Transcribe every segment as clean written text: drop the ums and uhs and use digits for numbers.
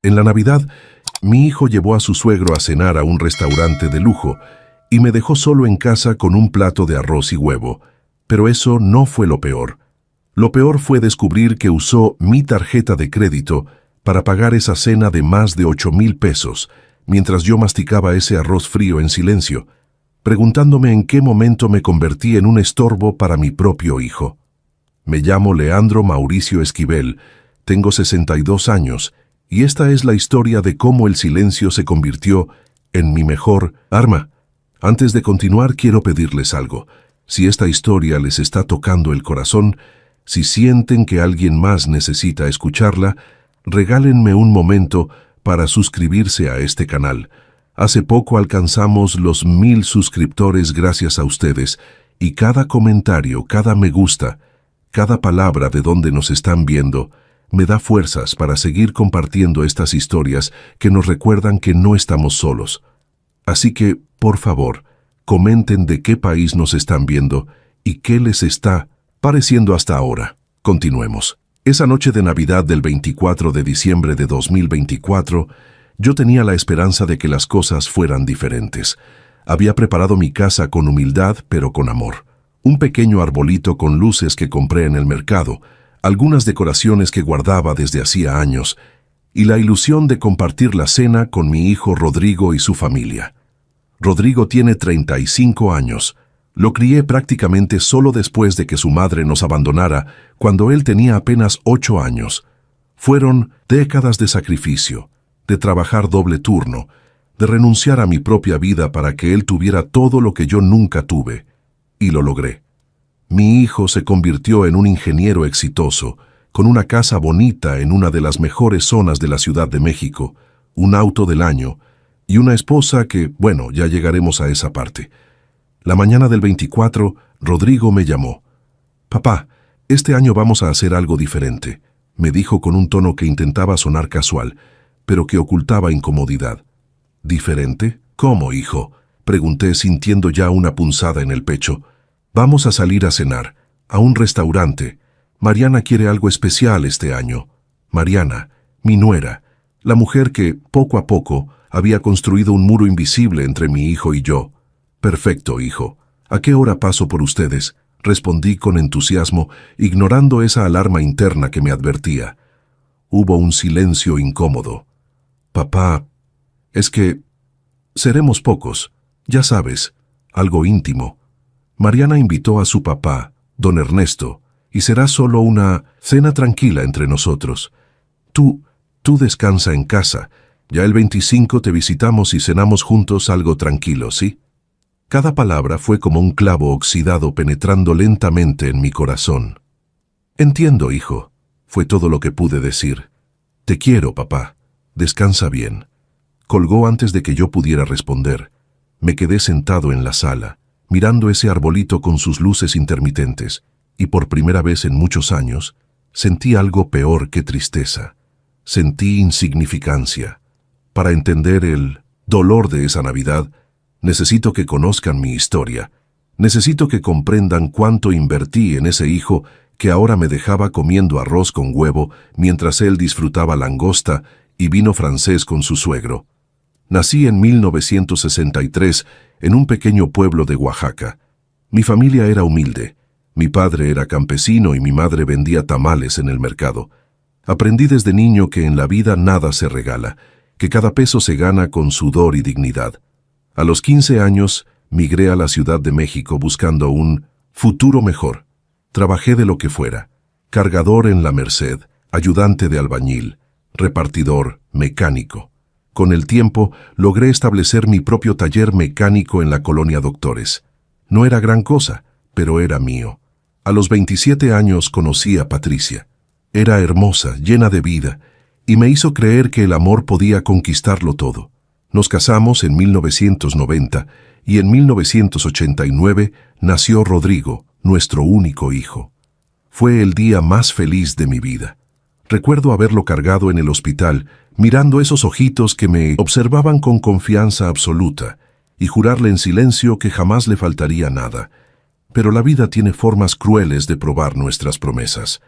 En la Navidad, mi hijo llevó a su suegro a cenar a un restaurante de lujo y me dejó solo en casa con un plato de arroz y huevo. Pero eso no fue lo peor. Lo peor fue descubrir que usó mi tarjeta de crédito para pagar esa cena de más de 8,000 pesos, mientras yo masticaba ese arroz frío en silencio, preguntándome en qué momento me convertí en un estorbo para mi propio hijo. Me llamo Leandro Mauricio Esquivel, tengo 62 años, y esta es la historia de cómo el silencio se convirtió en mi mejor arma. Antes de continuar, quiero pedirles algo. Si esta historia les está tocando el corazón, si sienten que alguien más necesita escucharla, regálenme un momento para suscribirse a este canal. Hace poco alcanzamos los 1000 suscriptores gracias a ustedes, y cada comentario, cada me gusta, cada palabra de donde nos están viendo, me da fuerzas para seguir compartiendo estas historias que nos recuerdan que no estamos solos. Así que, por favor, comenten de qué país nos están viendo y qué les está pareciendo hasta ahora. Continuemos. Esa noche de Navidad del 24 de diciembre de 2024, yo tenía la esperanza de que las cosas fueran diferentes. Había preparado mi casa con humildad, pero con amor. Un pequeño arbolito con luces que compré en el mercado, algunas decoraciones que guardaba desde hacía años, y la ilusión de compartir la cena con mi hijo Rodrigo y su familia. Rodrigo tiene 35 años. Lo crié prácticamente solo después de que su madre nos abandonara, cuando él tenía apenas 8 años. Fueron décadas de sacrificio, de trabajar doble turno, de renunciar a mi propia vida para que él tuviera todo lo que yo nunca tuve. Y lo logré. Mi hijo se convirtió en un ingeniero exitoso, con una casa bonita en una de las mejores zonas de la Ciudad de México, un auto del año, y una esposa que, bueno, ya llegaremos a esa parte. La mañana del 24, Rodrigo me llamó. «Papá, este año vamos a hacer algo diferente», me dijo con un tono que intentaba sonar casual, pero que ocultaba incomodidad. «¿Diferente? ¿Cómo, hijo?», pregunté sintiendo ya una punzada en el pecho. «Vamos a salir a cenar, a un restaurante. Mariana quiere algo especial este año». Mariana, mi nuera, la mujer que, poco a poco, había construido un muro invisible entre mi hijo y yo. «Perfecto, hijo. ¿A qué hora paso por ustedes?», respondí con entusiasmo, ignorando esa alarma interna que me advertía. Hubo un silencio incómodo. «Papá, es que seremos pocos, ya sabes, algo íntimo». Mariana invitó a su papá, don Ernesto, y será solo una cena tranquila entre nosotros. Tú descansa en casa. Ya el 25 te visitamos y cenamos juntos algo tranquilo, ¿sí? Cada palabra fue como un clavo oxidado penetrando lentamente en mi corazón. «Entiendo, hijo», fue todo lo que pude decir. «Te quiero, papá. Descansa bien». Colgó antes de que yo pudiera responder. Me quedé sentado en la sala, mirando ese arbolito con sus luces intermitentes, y por primera vez en muchos años, sentí algo peor que tristeza. Sentí insignificancia. Para entender el dolor de esa Navidad, necesito que conozcan mi historia. Necesito que comprendan cuánto invertí en ese hijo que ahora me dejaba comiendo arroz con huevo mientras él disfrutaba langosta y vino francés con su suegro. Nací en 1963 en un pequeño pueblo de Oaxaca. Mi familia era humilde. Mi padre era campesino y mi madre vendía tamales en el mercado. Aprendí desde niño que en la vida nada se regala, que cada peso se gana con sudor y dignidad. A los 15 años, migré a la Ciudad de México buscando un futuro mejor. Trabajé de lo que fuera: cargador en la Merced, ayudante de albañil, repartidor, mecánico. Con el tiempo, logré establecer mi propio taller mecánico en la colonia Doctores. No era gran cosa, pero era mío. A los 27 años conocí a Patricia. Era hermosa, llena de vida, y me hizo creer que el amor podía conquistarlo todo. Nos casamos en 1990 y en 1989 nació Rodrigo, nuestro único hijo. Fue el día más feliz de mi vida. Recuerdo haberlo cargado en el hospital, mirando esos ojitos que me observaban con confianza absoluta, y jurarle en silencio que jamás le faltaría nada. Pero la vida tiene formas crueles de probar nuestras promesas.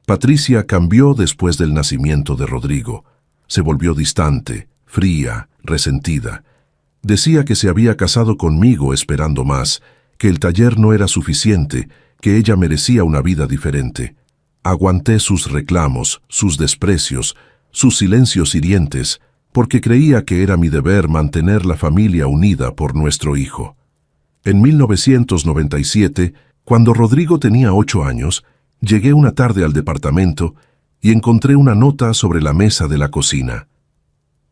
Patricia cambió después del nacimiento de Rodrigo. Se volvió distante, fría, resentida. Decía que se había casado conmigo esperando más, que el taller no era suficiente, que ella merecía una vida diferente. Aguanté sus reclamos, sus desprecios, sus silencios hirientes, porque creía que era mi deber mantener la familia unida por nuestro hijo. En 1997, cuando Rodrigo tenía 8 años, llegué una tarde al departamento y encontré una nota sobre la mesa de la cocina.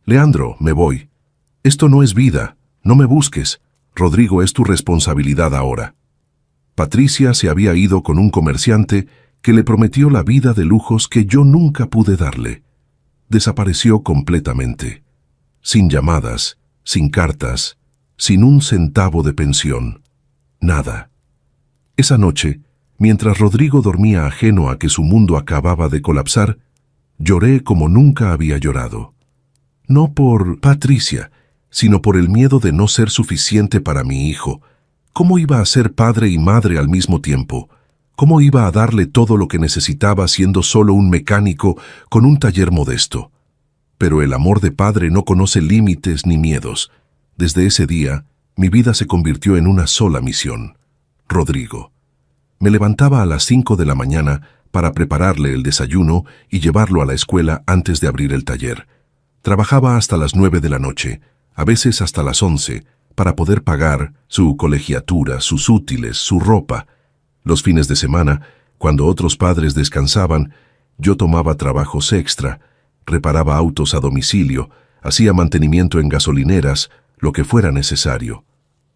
«Leandro, me voy. Esto no es vida, no me busques. Rodrigo es tu responsabilidad ahora». Patricia se había ido con un comerciante que le prometió la vida de lujos que yo nunca pude darle. Desapareció completamente. Sin llamadas, sin cartas, sin un centavo de pensión. Nada. Esa noche, mientras Rodrigo dormía ajeno a que su mundo acababa de colapsar, lloré como nunca había llorado. No por Patricia, sino por el miedo de no ser suficiente para mi hijo. ¿Cómo iba a ser padre y madre al mismo tiempo? ¿Cómo iba a darle todo lo que necesitaba siendo solo un mecánico con un taller modesto? Pero el amor de padre no conoce límites ni miedos. Desde ese día, mi vida se convirtió en una sola misión: Rodrigo. Me levantaba a las 5 de la mañana para prepararle el desayuno y llevarlo a la escuela antes de abrir el taller. Trabajaba hasta las 9 de la noche, a veces hasta las 11, para poder pagar su colegiatura, sus útiles, su ropa. Los fines de semana, cuando otros padres descansaban, yo tomaba trabajos extra, reparaba autos a domicilio, hacía mantenimiento en gasolineras, lo que fuera necesario.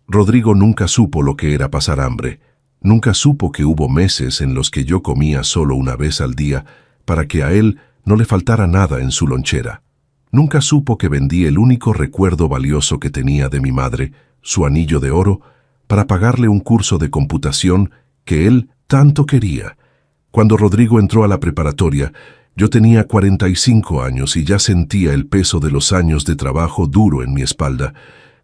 Rodrigo nunca supo lo que era pasar hambre. Nunca supo que hubo meses en los que yo comía solo una vez al día para que a él no le faltara nada en su lonchera. Nunca supo que vendí el único recuerdo valioso que tenía de mi madre, su anillo de oro, para pagarle un curso de computación que él tanto quería. Cuando Rodrigo entró a la preparatoria, yo tenía 45 años y ya sentía el peso de los años de trabajo duro en mi espalda,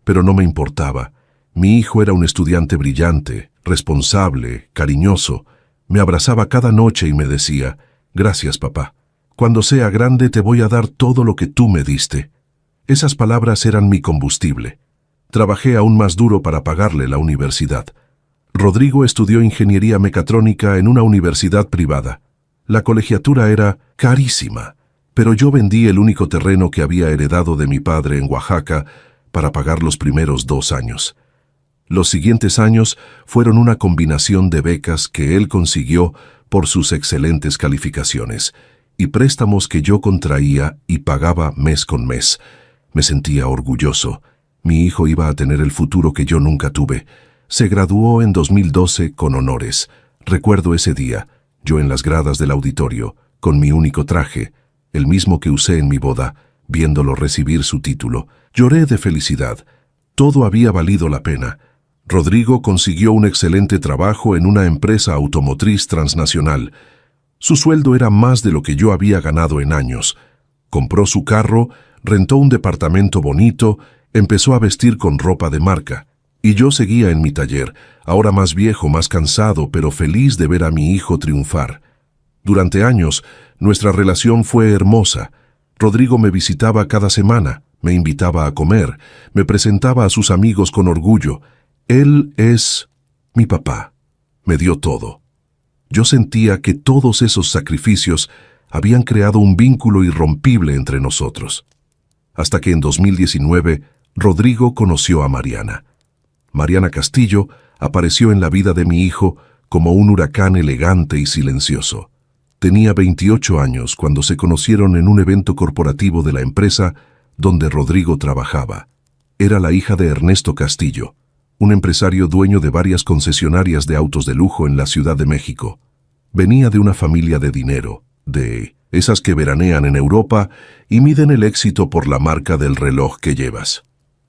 pero no me importaba. Mi hijo era un estudiante brillante, responsable, cariñoso. Me abrazaba cada noche y me decía: «Gracias, papá. Cuando sea grande te voy a dar todo lo que tú me diste». Esas palabras eran mi combustible. Trabajé aún más duro para pagarle la universidad. Rodrigo estudió ingeniería mecatrónica en una universidad privada. La colegiatura era carísima, pero yo vendí el único terreno que había heredado de mi padre en Oaxaca para pagar los primeros 2 años. Los siguientes años fueron una combinación de becas que él consiguió por sus excelentes calificaciones y préstamos que yo contraía y pagaba mes con mes. Me sentía orgulloso. Mi hijo iba a tener el futuro que yo nunca tuve. Se graduó en 2012 con honores. Recuerdo ese día, yo en las gradas del auditorio, con mi único traje, el mismo que usé en mi boda, viéndolo recibir su título. Lloré de felicidad. Todo había valido la pena. Rodrigo consiguió un excelente trabajo en una empresa automotriz transnacional. Su sueldo era más de lo que yo había ganado en años. Compró su carro, rentó un departamento bonito, empezó a vestir con ropa de marca. Y yo seguía en mi taller, ahora más viejo, más cansado, pero feliz de ver a mi hijo triunfar. Durante años, nuestra relación fue hermosa. Rodrigo me visitaba cada semana, me invitaba a comer, me presentaba a sus amigos con orgullo. Él es mi papá. Me dio todo. Yo sentía que todos esos sacrificios habían creado un vínculo irrompible entre nosotros. Hasta que en 2019, Rodrigo conoció a Mariana. Mariana Castillo apareció en la vida de mi hijo como un huracán elegante y silencioso. Tenía 28 años cuando se conocieron en un evento corporativo de la empresa donde Rodrigo trabajaba. Era la hija de Ernesto Castillo, un empresario dueño de varias concesionarias de autos de lujo en la Ciudad de México. Venía de una familia de dinero, de esas que veranean en Europa y miden el éxito por la marca del reloj que llevas.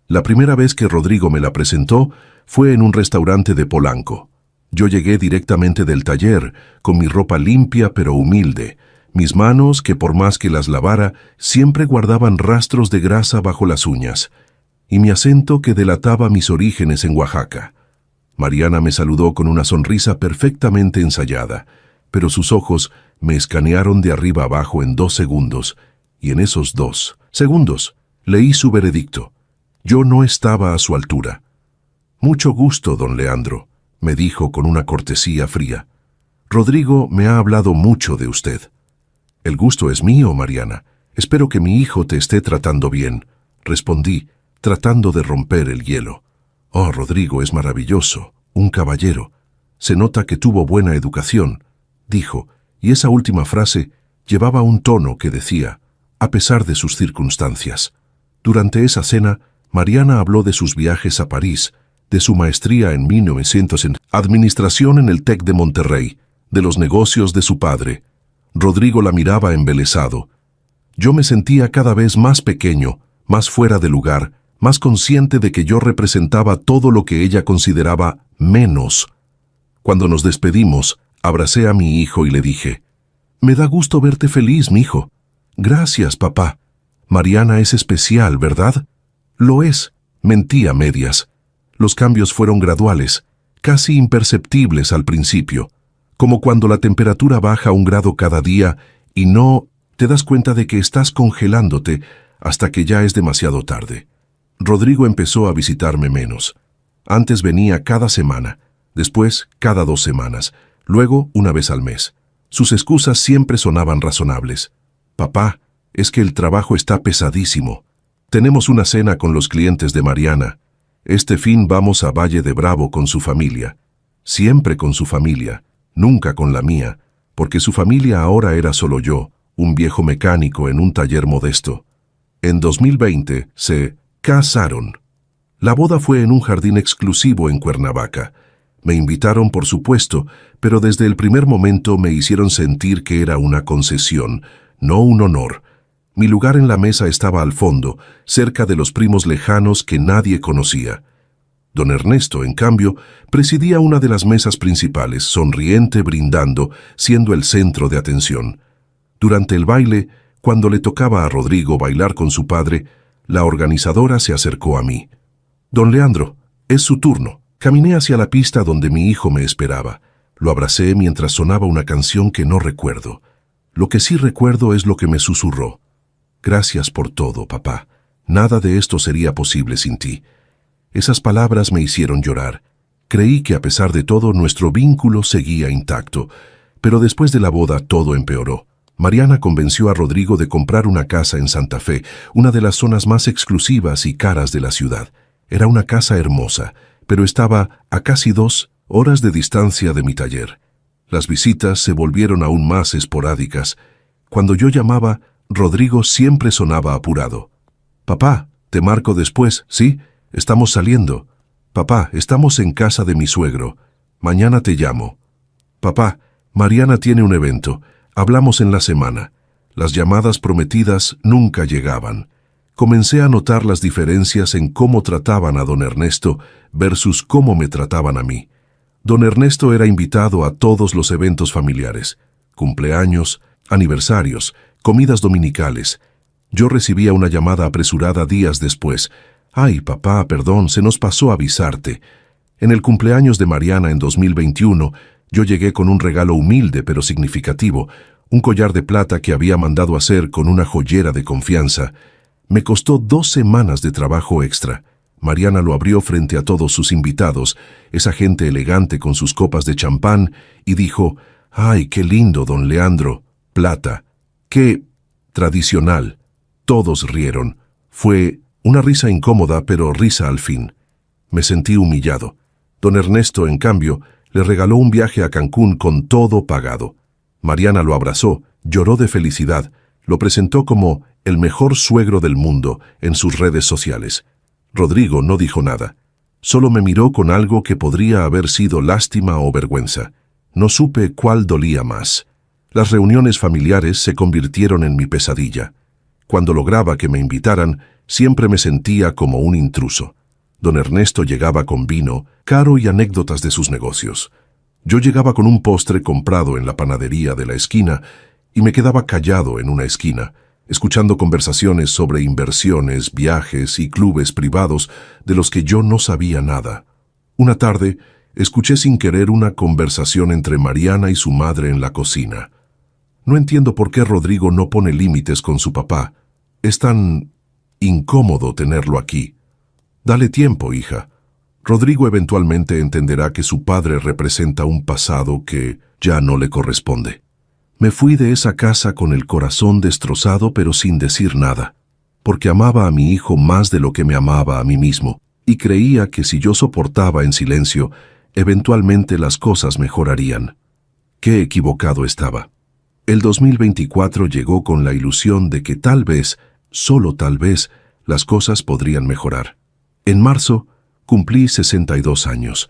La primera vez que Rodrigo me la presentó fue en un restaurante de Polanco. Yo llegué directamente del taller, con mi ropa limpia pero humilde, mis manos, que por más que las lavara, siempre guardaban rastros de grasa bajo las uñas, y mi acento que delataba mis orígenes en Oaxaca. Mariana me saludó con una sonrisa perfectamente ensayada, pero sus ojos me escanearon de arriba abajo en 2 segundos, y en esos 2 segundos leí su veredicto. Yo no estaba a su altura. «Mucho gusto, don Leandro», me dijo con una cortesía fría. «Rodrigo me ha hablado mucho de usted». «El gusto es mío, Mariana. Espero que mi hijo te esté tratando bien», respondí, tratando de romper el hielo. «Oh, Rodrigo es maravilloso, un caballero. Se nota que tuvo buena educación», dijo, y esa última frase llevaba un tono que decía, a pesar de sus circunstancias. Durante esa cena, Mariana habló de sus viajes a París, de su maestría en 1900 en Administración en el TEC de Monterrey, de los negocios de su padre. Rodrigo la miraba embelesado. Yo me sentía cada vez más pequeño, más fuera de lugar, más consciente de que yo representaba todo lo que ella consideraba menos. Cuando nos despedimos, abracé a mi hijo y le dije, «Me da gusto verte feliz, mijo». «Gracias, papá. Mariana es especial, ¿verdad?» «Lo es», mentí a medias. Los cambios fueron graduales, casi imperceptibles al principio, como cuando la temperatura baja 1 grado cada día y no te das cuenta de que estás congelándote hasta que ya es demasiado tarde. Rodrigo empezó a visitarme menos. Antes venía cada semana, después cada 2 semanas, luego 1 vez al mes. Sus excusas siempre sonaban razonables. «Papá, es que el trabajo está pesadísimo. Tenemos una cena con los clientes de Mariana. Este fin vamos a Valle de Bravo con su familia». Siempre con su familia, nunca con la mía, porque su familia ahora era solo yo, un viejo mecánico en un taller modesto. En 2020 se casaron. La boda fue en un jardín exclusivo en Cuernavaca. Me invitaron, por supuesto, pero desde el primer momento me hicieron sentir que era una concesión, no un honor. Mi lugar en la mesa estaba al fondo, cerca de los primos lejanos que nadie conocía. Don Ernesto, en cambio, presidía una de las mesas principales, sonriente, brindando, siendo el centro de atención. Durante el baile, cuando le tocaba a Rodrigo bailar con su padre, la organizadora se acercó a mí. «Don Leandro, es su turno». Caminé hacia la pista donde mi hijo me esperaba. Lo abracé mientras sonaba una canción que no recuerdo. Lo que sí recuerdo es lo que me susurró. «Gracias por todo, papá. Nada de esto sería posible sin ti». Esas palabras me hicieron llorar. Creí que a pesar de todo nuestro vínculo seguía intacto, pero después de la boda todo empeoró. Mariana convenció a Rodrigo de comprar una casa en Santa Fe, una de las zonas más exclusivas y caras de la ciudad. Era una casa hermosa, pero estaba a casi 2 horas de distancia de mi taller. Las visitas se volvieron aún más esporádicas. Cuando yo llamaba, Rodrigo siempre sonaba apurado. «Papá, te marco después, ¿sí? Estamos saliendo. Papá, estamos en casa de mi suegro. Mañana te llamo. Papá, Mariana tiene un evento. Hablamos en la semana». Las llamadas prometidas nunca llegaban. Comencé a notar las diferencias en cómo trataban a don Ernesto versus cómo me trataban a mí. Don Ernesto era invitado a todos los eventos familiares, cumpleaños, aniversarios, comidas dominicales. Yo recibía una llamada apresurada días después. «Ay, papá, perdón, se nos pasó avisarte». En el cumpleaños de Mariana en 2021, yo llegué con un regalo humilde pero significativo, un collar de plata que había mandado hacer con una joyera de confianza. Me costó 2 semanas de trabajo extra. Mariana lo abrió frente a todos sus invitados, esa gente elegante con sus copas de champán, y dijo, «¡Ay, qué lindo, don Leandro! Plata. ¡Qué tradicional!». Todos rieron. Fue una risa incómoda, pero risa al fin. Me sentí humillado. Don Ernesto, en cambio, le regaló un viaje a Cancún con todo pagado. Mariana lo abrazó, lloró de felicidad, lo presentó como el mejor suegro del mundo en sus redes sociales. Rodrigo no dijo nada. Solo me miró con algo que podría haber sido lástima o vergüenza. No supe cuál dolía más. Las reuniones familiares se convirtieron en mi pesadilla. Cuando lograba que me invitaran, siempre me sentía como un intruso. Don Ernesto llegaba con vino, caro y anécdotas de sus negocios. Yo llegaba con un postre comprado en la panadería de la esquina y me quedaba callado en una esquina, escuchando conversaciones sobre inversiones, viajes y clubes privados de los que yo no sabía nada. Una tarde, escuché sin querer una conversación entre Mariana y su madre en la cocina. No entiendo por qué Rodrigo no pone límites con su papá. Es tan incómodo tenerlo aquí. Dale tiempo, hija. Rodrigo eventualmente entenderá que su padre representa un pasado que ya no le corresponde. Me fui de esa casa con el corazón destrozado pero sin decir nada, porque amaba a mi hijo más de lo que me amaba a mí mismo, y creía que si yo soportaba en silencio, eventualmente las cosas mejorarían. Qué equivocado estaba. El 2024 llegó con la ilusión de que tal vez, solo tal vez, las cosas podrían mejorar. En marzo, cumplí 62 años.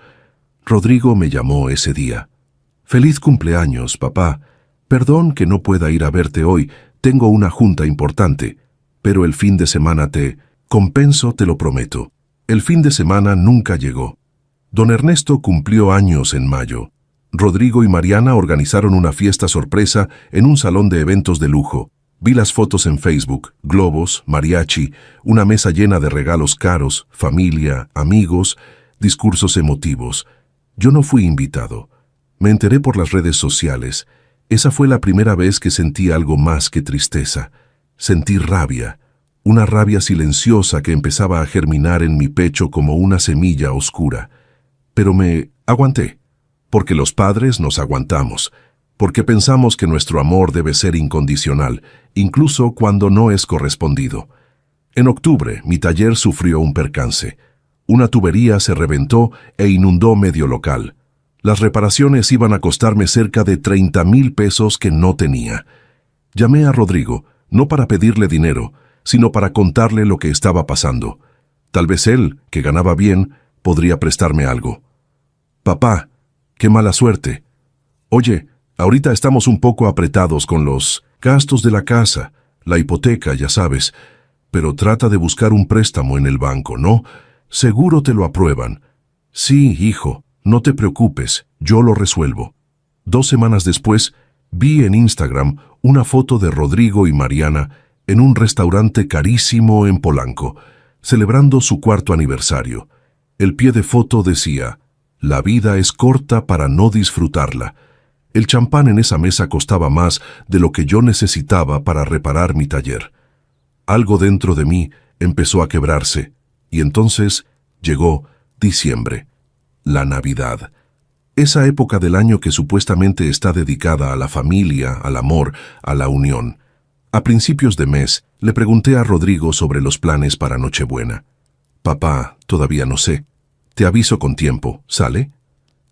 Rodrigo me llamó ese día. «Feliz cumpleaños, papá. Perdón que no pueda ir a verte hoy, tengo una junta importante, pero el fin de semana te compenso, te lo prometo». El fin de semana nunca llegó. Don Ernesto cumplió años en mayo. Rodrigo y Mariana organizaron una fiesta sorpresa en un salón de eventos de lujo. Vi las fotos en Facebook, globos, mariachi, una mesa llena de regalos caros, familia, amigos, discursos emotivos. Yo no fui invitado. Me enteré por las redes sociales. Esa fue la primera vez que sentí algo más que tristeza. Sentí rabia. Una rabia silenciosa que empezaba a germinar en mi pecho como una semilla oscura. Pero me aguanté, porque los padres nos aguantamos, porque pensamos que nuestro amor debe ser incondicional, incluso cuando no es correspondido. En octubre, mi taller sufrió un percance. Una tubería se reventó e inundó medio local. Las reparaciones iban a costarme cerca de 30,000 pesos que no tenía. Llamé a Rodrigo, no para pedirle dinero, sino para contarle lo que estaba pasando. Tal vez él, que ganaba bien, podría prestarme algo. «Papá, qué mala suerte. Oye, ahorita estamos un poco apretados con los gastos de la casa, la hipoteca, ya sabes, pero trata de buscar un préstamo en el banco, ¿no? Seguro te lo aprueban». «Sí, hijo, no te preocupes, yo lo resuelvo». 2 semanas después, vi en Instagram una foto de Rodrigo y Mariana en un restaurante carísimo en Polanco, celebrando su 4º aniversario. El pie de foto decía: «La vida es corta para no disfrutarla». El champán en esa mesa costaba más de lo que yo necesitaba para reparar mi taller. Algo dentro de mí empezó a quebrarse, y entonces llegó diciembre, la Navidad. Esa época del año que supuestamente está dedicada a la familia, al amor, a la unión. A principios de mes, le pregunté a Rodrigo sobre los planes para Nochebuena. «Papá, todavía no sé. Te aviso con tiempo, ¿sale?»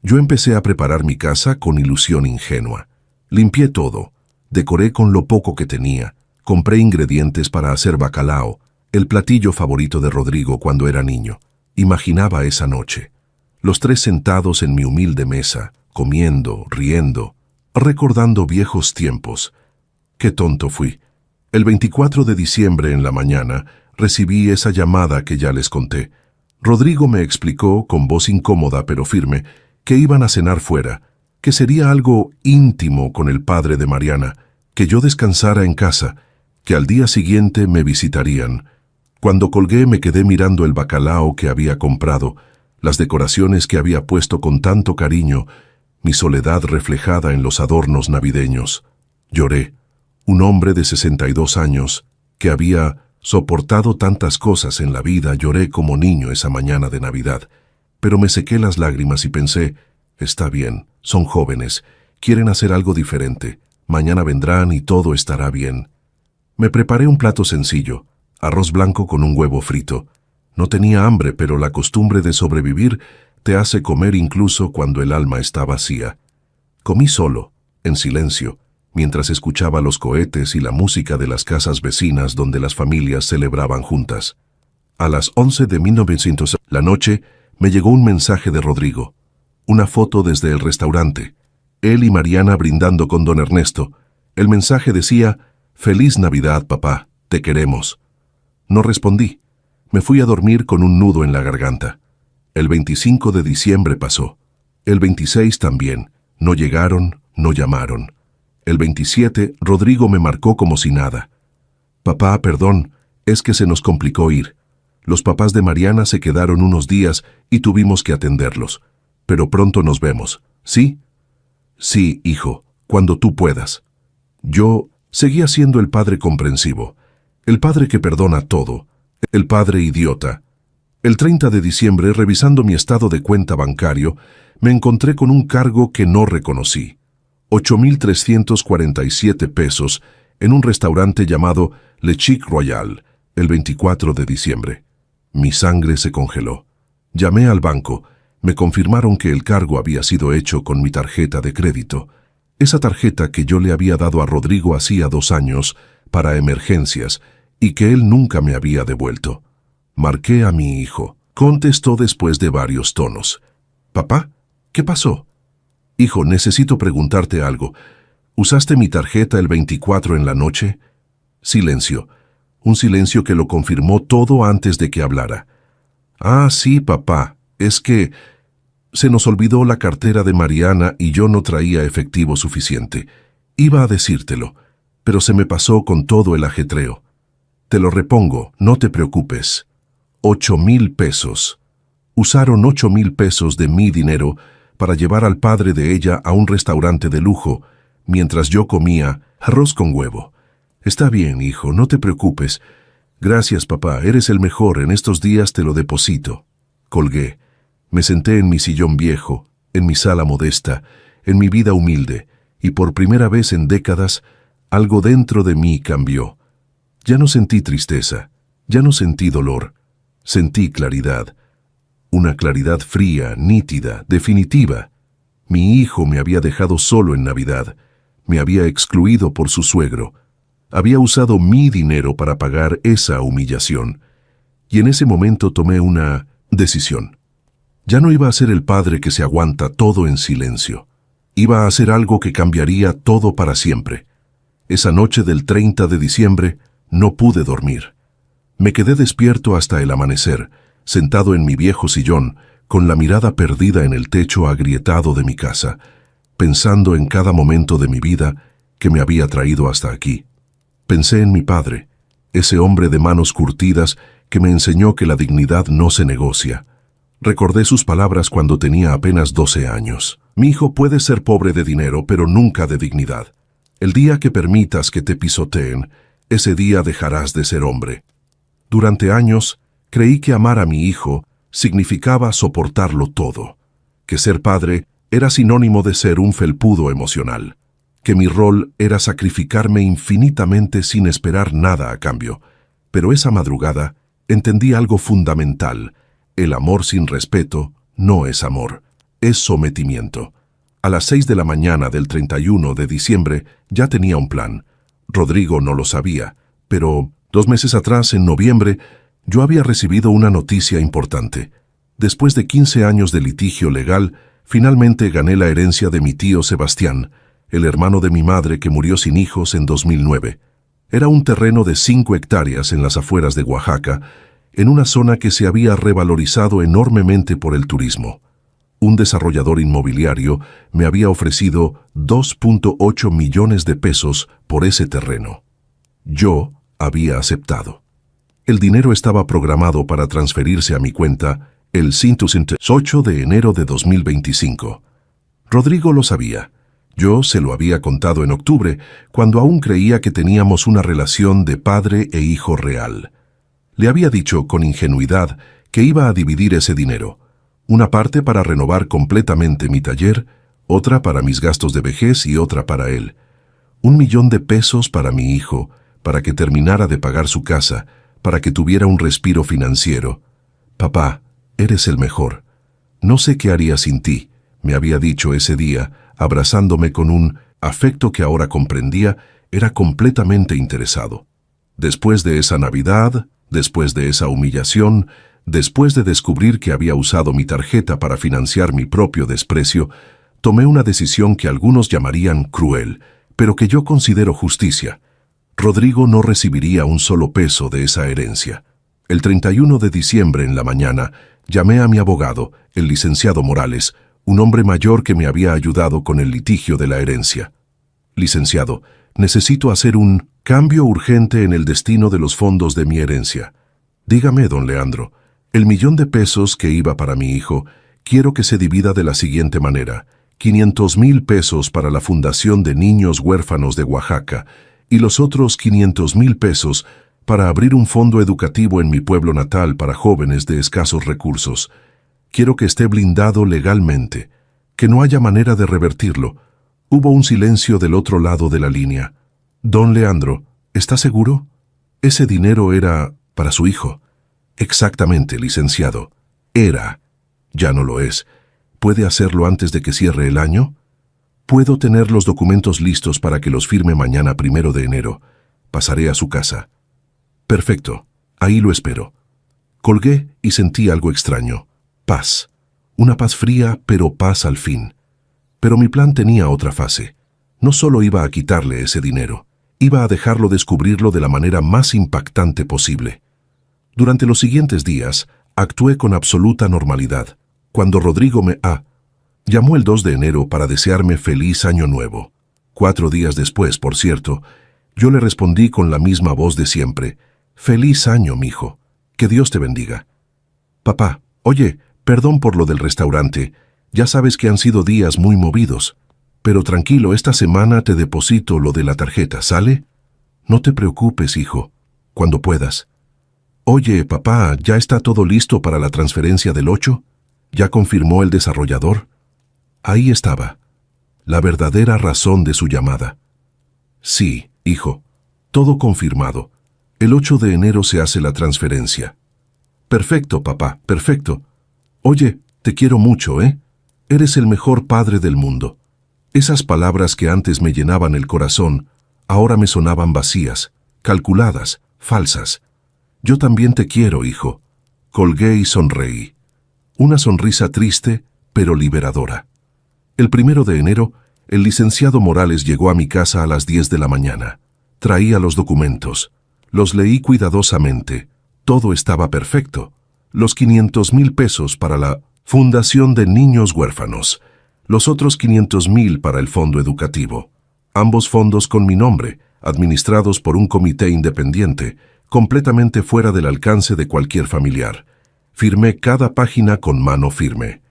Yo empecé a preparar mi casa con ilusión ingenua. Limpié todo, decoré con lo poco que tenía, compré ingredientes para hacer bacalao, el platillo favorito de Rodrigo cuando era niño. Imaginaba esa noche. Los 3 sentados en mi humilde mesa, comiendo, riendo, recordando viejos tiempos. Qué tonto fui. El 24 de diciembre en la mañana recibí esa llamada que ya les conté. Rodrigo me explicó, con voz incómoda pero firme, que iban a cenar fuera, que sería algo íntimo con el padre de Mariana, que yo descansara en casa, que al día siguiente me visitarían. Cuando colgué me quedé mirando el bacalao que había comprado, las decoraciones que había puesto con tanto cariño, mi soledad reflejada en los adornos navideños. Lloré. Un hombre de 62 años, que había soportado tantas cosas en la vida, lloré como niño esa mañana de Navidad. Pero me sequé las lágrimas y pensé: está bien, son jóvenes, quieren hacer algo diferente, mañana vendrán y todo estará bien. Me preparé un plato sencillo, arroz blanco con un huevo frito. No tenía hambre, pero la costumbre de sobrevivir te hace comer incluso cuando el alma está vacía. Comí solo, en silencio, mientras escuchaba los cohetes y la música de las casas vecinas donde las familias celebraban juntas. A las 11 de 1900 la noche me llegó un mensaje de Rodrigo. Una foto desde el restaurante. Él y Mariana brindando con don Ernesto. El mensaje decía: «Feliz Navidad, papá, te queremos». No respondí. Me fui a dormir con un nudo en la garganta. El 25 de diciembre pasó. El 26 también. No llegaron, no llamaron. El 27, Rodrigo me marcó como si nada. «Papá, perdón, es que se nos complicó ir. Los papás de Mariana se quedaron unos días y tuvimos que atenderlos. Pero pronto nos vemos, ¿sí?» «Sí, hijo, cuando tú puedas». Yo seguía siendo el padre comprensivo, el padre que perdona todo, el padre idiota. El 30 de diciembre, revisando mi estado de cuenta bancario, me encontré con un cargo que no reconocí. 8,347 pesos en un restaurante llamado Le Chic Royal, el 24 de diciembre. Mi sangre se congeló. Llamé al banco. Me confirmaron que el cargo había sido hecho con mi tarjeta de crédito. Esa tarjeta que yo le había dado a Rodrigo hacía 2 años para emergencias y que él nunca me había devuelto. Marqué a mi hijo. Contestó después de varios tonos. «Papá, ¿qué pasó?» «Hijo, necesito preguntarte algo. ¿Usaste mi tarjeta el 24 en la noche?» Silencio. Un silencio que lo confirmó todo antes de que hablara. «Ah, sí, papá. Es que se nos olvidó la cartera de Mariana y yo no traía efectivo suficiente. Iba a decírtelo, pero se me pasó con todo el ajetreo. Te lo repongo, no te preocupes. 8,000 pesos. Usaron 8,000 pesos de mi dinero para llevar al padre de ella a un restaurante de lujo, mientras yo comía arroz con huevo. Está bien, hijo, no te preocupes. Gracias, papá, eres el mejor, en estos días te lo deposito». Colgué. Me senté en mi sillón viejo, en mi sala modesta, en mi vida humilde, y por primera vez en décadas, algo dentro de mí cambió. Ya no sentí tristeza, ya no sentí dolor, sentí claridad. Una claridad fría, nítida, definitiva. Mi hijo me había dejado solo en Navidad, me había excluido por su suegro. Había usado mi dinero para pagar esa humillación. Y en ese momento tomé una decisión. Ya no iba a ser el padre que se aguanta todo en silencio. Iba a hacer algo que cambiaría todo para siempre. Esa noche del 30 de diciembre no pude dormir. Me quedé despierto hasta el amanecer, sentado en mi viejo sillón, con la mirada perdida en el techo agrietado de mi casa, pensando en cada momento de mi vida que me había traído hasta aquí. Pensé en mi padre, ese hombre de manos curtidas que me enseñó que la dignidad no se negocia. Recordé sus palabras cuando tenía apenas 12 años. «Mi hijo puede ser pobre de dinero, pero nunca de dignidad. El día que permitas que te pisoteen, ese día dejarás de ser hombre». Durante años, creí que amar a mi hijo significaba soportarlo todo, que ser padre era sinónimo de ser un felpudo emocional, que mi rol era sacrificarme infinitamente sin esperar nada a cambio. Pero esa madrugada entendí algo fundamental. El amor sin respeto no es amor, es sometimiento. A las 6 de la mañana del 31 de diciembre ya tenía un plan. Rodrigo no lo sabía, pero 2 meses atrás, en noviembre, yo había recibido una noticia importante. Después de 15 años de litigio legal, finalmente gané la herencia de mi tío Sebastián, el hermano de mi madre que murió sin hijos en 2009. Era un terreno de 5 hectáreas en las afueras de Oaxaca, en una zona que se había revalorizado enormemente por el turismo. Un desarrollador inmobiliario me había ofrecido 2,8 millones de pesos por ese terreno. Yo había aceptado. El dinero estaba programado para transferirse a mi cuenta el 8 de enero de 2025. Rodrigo lo sabía. Yo se lo había contado en octubre, cuando aún creía que teníamos una relación de padre e hijo real. Le había dicho con ingenuidad que iba a dividir ese dinero, una parte para renovar completamente mi taller, otra para mis gastos de vejez y otra para él. 1 millón de pesos para mi hijo, para que terminara de pagar su casa, para que tuviera un respiro financiero. «Papá, eres el mejor. No sé qué haría sin ti», me había dicho ese día, abrazándome con un afecto que ahora comprendía era completamente interesado. Después de esa Navidad, después de esa humillación, después de descubrir que había usado mi tarjeta para financiar mi propio desprecio, tomé una decisión que algunos llamarían cruel, pero que yo considero justicia. Rodrigo no recibiría un solo peso de esa herencia. El 31 de diciembre en la mañana, llamé a mi abogado, el licenciado Morales, un hombre mayor que me había ayudado con el litigio de la herencia. «Licenciado, necesito hacer un cambio urgente en el destino de los fondos de mi herencia». «Dígame, don Leandro, el 1 millón de pesos que iba para mi hijo, quiero que se divida de la siguiente manera: 500,000 pesos para la Fundación de Niños Huérfanos de Oaxaca y los otros 500,000 pesos para abrir un fondo educativo en mi pueblo natal para jóvenes de escasos recursos. Quiero que esté blindado legalmente, que no haya manera de revertirlo. Hubo un silencio del otro lado de la línea. Don Leandro, ¿está seguro? Ese dinero era para su hijo. Exactamente, licenciado. Era. Ya no lo es. ¿Puede hacerlo antes de que cierre el año? Puedo tener los documentos listos para que los firme mañana 1 de enero. Pasaré a su casa. Perfecto. Ahí lo espero. Colgué y sentí algo extraño. Paz. Una paz fría, pero paz al fin. Pero mi plan tenía otra fase. No solo iba a quitarle ese dinero, iba a dejarlo descubrirlo de la manera más impactante posible. Durante los siguientes días, actué con absoluta normalidad. Cuando Rodrigo me llamó el 2 de enero para desearme feliz año nuevo. 4 días después, por cierto, yo le respondí con la misma voz de siempre. Feliz año, mijo. Que Dios te bendiga. Papá, oye, perdón por lo del restaurante. Ya sabes que han sido días muy movidos. Pero tranquilo, esta semana te deposito lo de la tarjeta, ¿sale? No te preocupes, hijo. Cuando puedas. Oye, papá, ¿ya está todo listo para la transferencia del 8? ¿Ya confirmó el desarrollador? Ahí estaba. La verdadera razón de su llamada. Sí, hijo. Todo confirmado. El 8 de enero se hace la transferencia. Perfecto, papá, perfecto. Oye, te quiero mucho, ¿eh? Eres el mejor padre del mundo. Esas palabras que antes me llenaban el corazón, ahora me sonaban vacías, calculadas, falsas. Yo también te quiero, hijo. Colgué y sonreí. Una sonrisa triste, pero liberadora. El 1 de enero, el licenciado Morales llegó a mi casa a las 10 de la mañana. Traía los documentos. Los leí cuidadosamente. Todo estaba perfecto. Los 500,000 pesos para la Fundación de Niños Huérfanos. Los otros 500,000 para el fondo educativo. Ambos fondos con mi nombre, administrados por un comité independiente, completamente fuera del alcance de cualquier familiar. Firmé cada página con mano firme.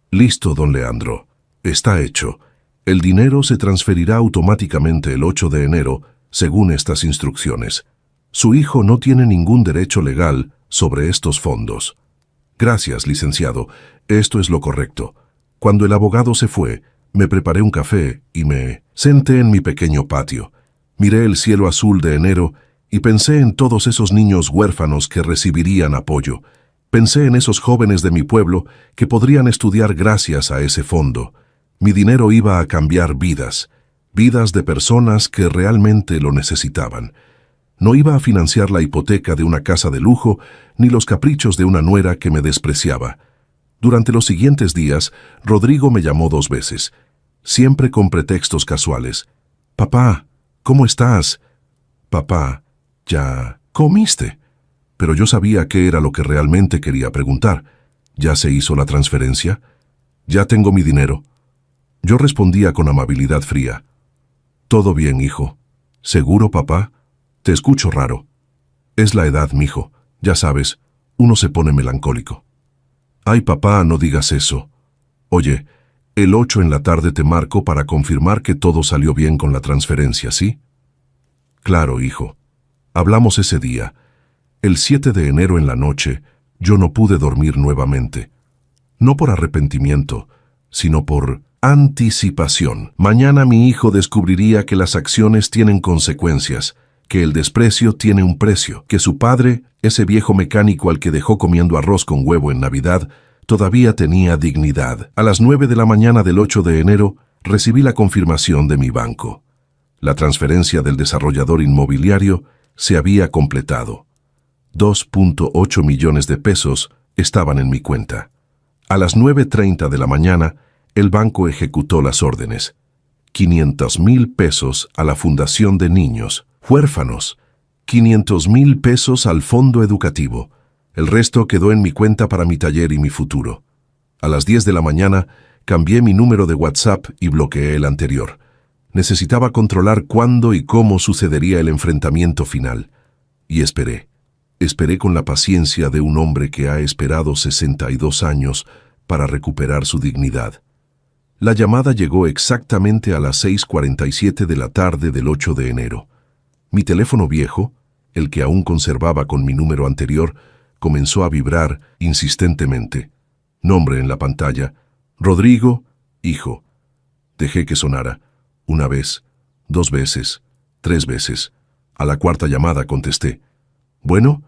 Listo, don Leandro. Está hecho. El dinero se transferirá automáticamente el 8 de enero, según estas instrucciones. Su hijo no tiene ningún derecho legal sobre estos fondos. Gracias, licenciado. Esto es lo correcto. Cuando el abogado se fue, me preparé un café y me senté en mi pequeño patio. Miré el cielo azul de enero y pensé en todos esos niños huérfanos que recibirían apoyo. Pensé en esos jóvenes de mi pueblo que podrían estudiar gracias a ese fondo. Mi dinero iba a cambiar vidas, vidas de personas que realmente lo necesitaban. No iba a financiar la hipoteca de una casa de lujo ni los caprichos de una nuera que me despreciaba. Durante los siguientes días, Rodrigo me llamó 2 veces, siempre con pretextos casuales. «Papá, ¿cómo estás?» «Papá, ¿ya comiste?» Pero yo sabía qué era lo que realmente quería preguntar. ¿Ya se hizo la transferencia? ¿Ya tengo mi dinero? Yo respondía con amabilidad fría. «Todo bien, hijo». «¿Seguro, papá?» «Te escucho raro». «Es la edad, mijo. Ya sabes, uno se pone melancólico». «Ay, papá, no digas eso. Oye, el 8 en la tarde te marco para confirmar que todo salió bien con la transferencia, ¿sí?» «Claro, hijo. Hablamos ese día. El 7 de enero en la noche, yo no pude dormir nuevamente. No por arrepentimiento, sino por anticipación. Mañana mi hijo descubriría que las acciones tienen consecuencias, que el desprecio tiene un precio, que su padre, ese viejo mecánico al que dejó comiendo arroz con huevo en Navidad, todavía tenía dignidad. A las 9 de la mañana del 8 de enero, recibí la confirmación de mi banco. La transferencia del desarrollador inmobiliario se había completado. 2.8 millones de pesos estaban en mi cuenta. A las 9:30 de la mañana, el banco ejecutó las órdenes. 500,000 pesos a la Fundación de Niños Huérfanos, 500,000 pesos al fondo educativo. El resto quedó en mi cuenta para mi taller y mi futuro. A las 10 de la mañana, cambié mi número de WhatsApp y bloqueé el anterior. Necesitaba controlar cuándo y cómo sucedería el enfrentamiento final. Y esperé. Esperé con la paciencia de un hombre que ha esperado 62 años para recuperar su dignidad. La llamada llegó exactamente a las 6:47 de la tarde del 8 de enero. Mi teléfono viejo, el que aún conservaba con mi número anterior, comenzó a vibrar insistentemente. Nombre en la pantalla: Rodrigo, hijo. Dejé que sonara. Una vez, 2 veces, 3 veces. A la cuarta llamada contesté. «Bueno,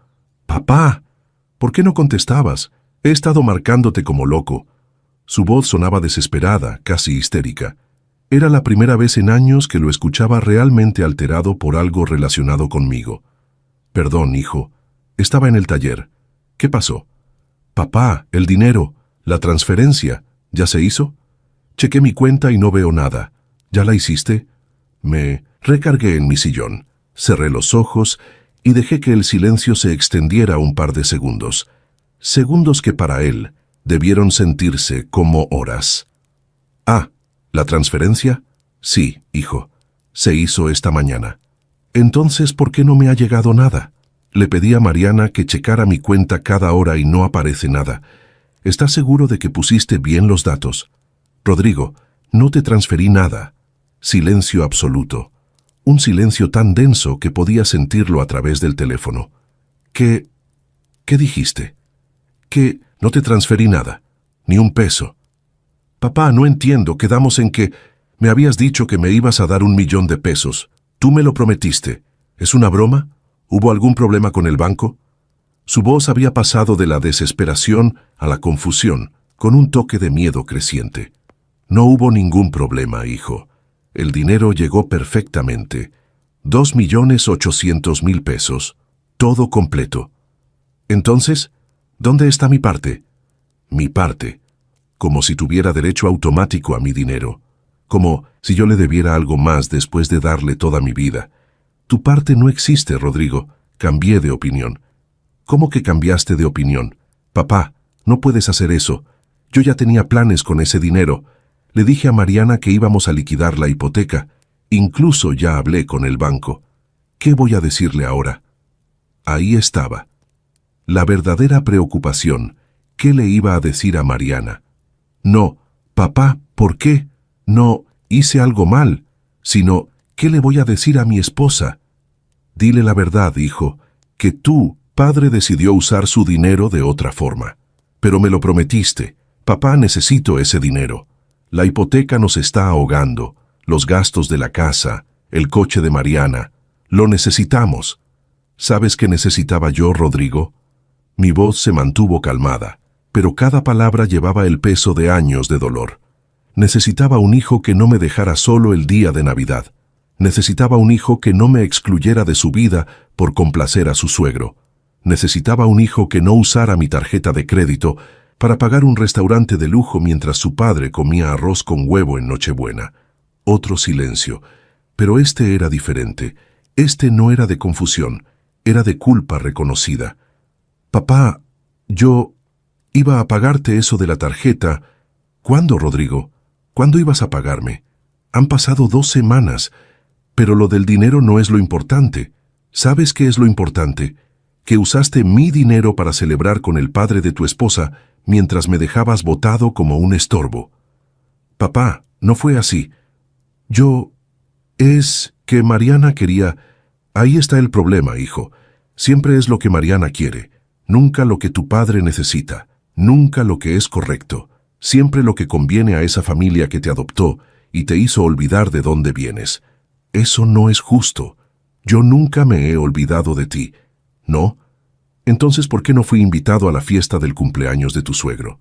papá, ¿por qué no contestabas? He estado marcándote como loco». Su voz sonaba desesperada, casi histérica. Era la primera vez en años que lo escuchaba realmente alterado por algo relacionado conmigo. «Perdón, hijo. Estaba en el taller. ¿Qué pasó?» «Papá, el dinero, la transferencia, ¿ya se hizo?» «Chequé mi cuenta y no veo nada. ¿Ya la hiciste?» Me recargué en mi sillón, cerré los ojos y dejé que el silencio se extendiera un par de segundos. Segundos que para él debieron sentirse como horas. «Ah, ¿la transferencia?» «Sí, hijo. Se hizo esta mañana». «Entonces, ¿por qué no me ha llegado nada?» Le pedí a Mariana que checara mi cuenta cada hora y no aparece nada. ¿Estás seguro de que pusiste bien los datos?» «Rodrigo, no te transferí nada». Silencio absoluto. Un silencio tan denso que podía sentirlo a través del teléfono. ¿Qué dijiste?» «Que no te transferí nada, ni un peso». «Papá, no entiendo, quedamos en que me habías dicho que me ibas a dar 1.000.000 de pesos. Tú me lo prometiste. ¿Es una broma? ¿Hubo algún problema con el banco?» Su voz había pasado de la desesperación a la confusión, con un toque de miedo creciente. «No hubo ningún problema, hijo. El dinero llegó perfectamente. 2.800.000 pesos. Todo completo». «Entonces, ¿dónde está mi parte?» «Mi parte. Como si tuviera derecho automático a mi dinero. Como si yo le debiera algo más después de darle toda mi vida. Tu parte no existe, Rodrigo. Cambié de opinión». «¿Cómo que cambiaste de opinión? Papá, no puedes hacer eso. Yo ya tenía planes con ese dinero. Le dije a Mariana que íbamos a liquidar la hipoteca. Incluso ya hablé con el banco. ¿Qué voy a decirle ahora?» Ahí estaba. La verdadera preocupación. ¿Qué le iba a decir a Mariana? No, papá, ¿por qué? No hice algo mal, sino, ¿qué le voy a decir a mi esposa? Dile la verdad, hijo, que tú, padre, decidió usar su dinero de otra forma. Pero me lo prometiste. Papá, necesito ese dinero. La hipoteca nos está ahogando, los gastos de la casa, el coche de Mariana. Lo necesitamos. ¿Sabes qué necesitaba yo, Rodrigo? Mi voz se mantuvo calmada, pero cada palabra llevaba el peso de años de dolor. Necesitaba un hijo que no me dejara solo el día de Navidad. Necesitaba un hijo que no me excluyera de su vida por complacer a su suegro. Necesitaba un hijo que no usara mi tarjeta de crédito para pagar un restaurante de lujo mientras su padre comía arroz con huevo en Nochebuena. Otro silencio. Pero este era diferente. Este no era de confusión, era de culpa reconocida. Papá, yo iba a pagarte eso de la tarjeta. ¿Cuándo, Rodrigo? ¿Cuándo ibas a pagarme? Han pasado 2 semanas, pero lo del dinero no es lo importante. ¿Sabes qué es lo importante? Que usaste mi dinero para celebrar con el padre de tu esposa mientras me dejabas botado como un estorbo. Papá, no fue así. Es que Mariana quería... Ahí está el problema, hijo. Siempre es lo que Mariana quiere, nunca lo que tu padre necesita, nunca lo que es correcto, siempre lo que conviene a esa familia que te adoptó y te hizo olvidar de dónde vienes. Eso no es justo. Yo nunca me he olvidado de ti. ¿No? Entonces, ¿por qué no fui invitado a la fiesta del cumpleaños de tu suegro?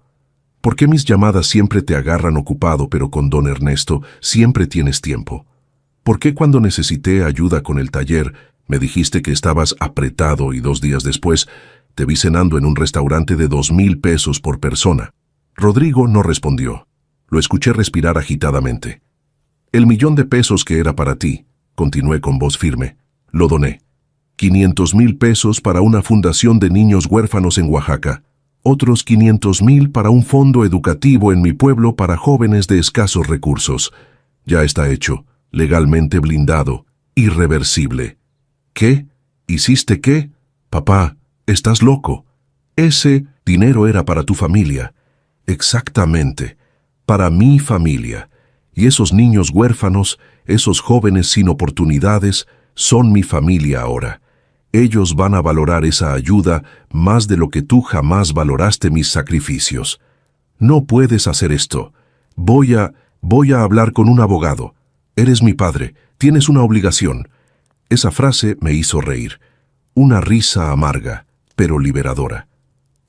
¿Por qué mis llamadas siempre te agarran ocupado, pero con don Ernesto siempre tienes tiempo? ¿Por qué cuando necesité ayuda con el taller me dijiste que estabas apretado y 2 días después te vi cenando en un restaurante de 2.000 pesos por persona? Rodrigo no respondió. Lo escuché respirar agitadamente. El 1.000.000 de pesos que era para ti, continué con voz firme, lo doné. 500.000 pesos para una fundación de niños huérfanos en Oaxaca. Otros 500.000 para un fondo educativo en mi pueblo para jóvenes de escasos recursos. Ya está hecho, legalmente blindado, irreversible. ¿Qué? ¿Hiciste qué? Papá, estás loco. Ese dinero era para tu familia. Exactamente. para mi familia. Y esos niños huérfanos, esos jóvenes sin oportunidades, son mi familia ahora. Ellos van a valorar esa ayuda más de lo que tú jamás valoraste mis sacrificios. No puedes hacer esto. Voy a hablar con un abogado. Eres mi padre, tienes una obligación. Esa frase me hizo reír. Una risa amarga, pero liberadora.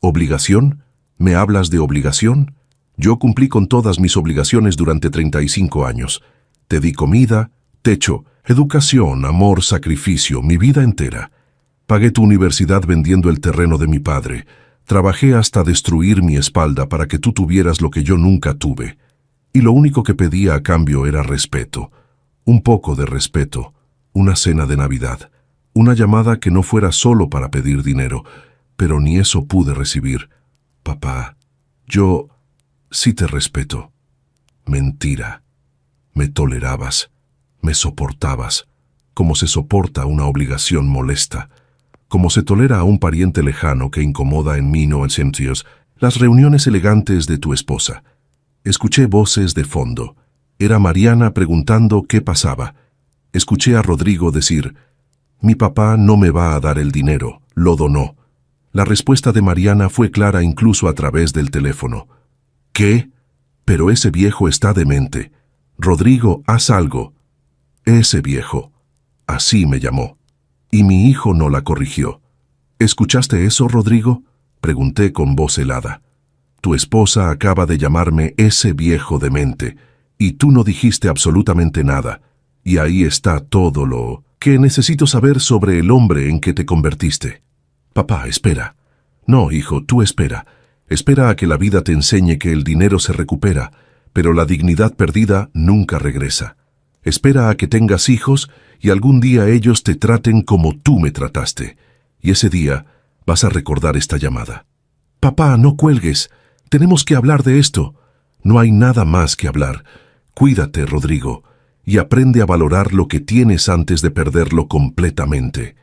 ¿Obligación? ¿Me hablas de obligación? Yo cumplí con todas mis obligaciones durante 35 años. Te di comida, techo, educación, amor, sacrificio, mi vida entera. Pagué tu universidad vendiendo el terreno de mi padre. Trabajé hasta destruir mi espalda para que tú tuvieras lo que yo nunca tuve. Y lo único que pedía a cambio era respeto. Un poco de respeto. Una cena de Navidad. Una llamada que no fuera solo para pedir dinero. Pero ni eso pude recibir. Papá, yo sí te respeto. Mentira. Me tolerabas. Me soportabas. Como se soporta una obligación molesta. Como se tolera a un pariente lejano que incomoda en mí no sentidos las reuniones elegantes de tu esposa. Escuché voces de fondo. Era Mariana preguntando qué pasaba. Escuché a Rodrigo decir, «Mi papá no me va a dar el dinero, lo donó». La respuesta de Mariana fue clara incluso a través del teléfono. «¿Qué? Pero ese viejo está demente. Rodrigo, haz algo». Ese viejo. Así me llamó. Y mi hijo no la corrigió. ¿Escuchaste eso, Rodrigo?, pregunté con voz helada. Tu esposa acaba de llamarme ese viejo demente, y tú no dijiste absolutamente nada. Y ahí está todo lo que necesito saber sobre el hombre en que te convertiste. Papá, espera. No, hijo, tú espera. Espera a que la vida te enseñe que el dinero se recupera, pero la dignidad perdida nunca regresa. Espera a que tengas hijos y algún día ellos te traten como tú me trataste. Y ese día vas a recordar esta llamada. Papá, no cuelgues. Tenemos que hablar de esto. No hay nada más que hablar. Cuídate, Rodrigo, y aprende a valorar lo que tienes antes de perderlo completamente.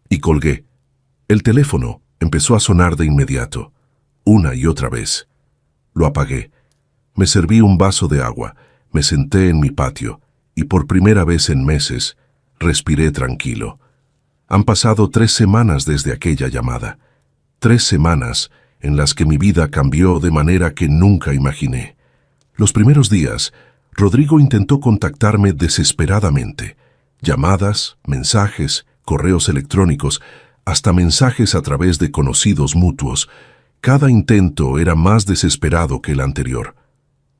Y colgué. El teléfono empezó a sonar de inmediato, una y otra vez. Lo apagué. Me serví un vaso de agua, me senté en mi patio, y por primera vez en meses, respiré tranquilo. Han pasado 3 semanas desde aquella llamada. 3 semanas en las que mi vida cambió de manera que nunca imaginé. Los primeros días, Rodrigo intentó contactarme desesperadamente. Llamadas, mensajes, correos electrónicos, hasta mensajes a través de conocidos mutuos. Cada intento era más desesperado que el anterior.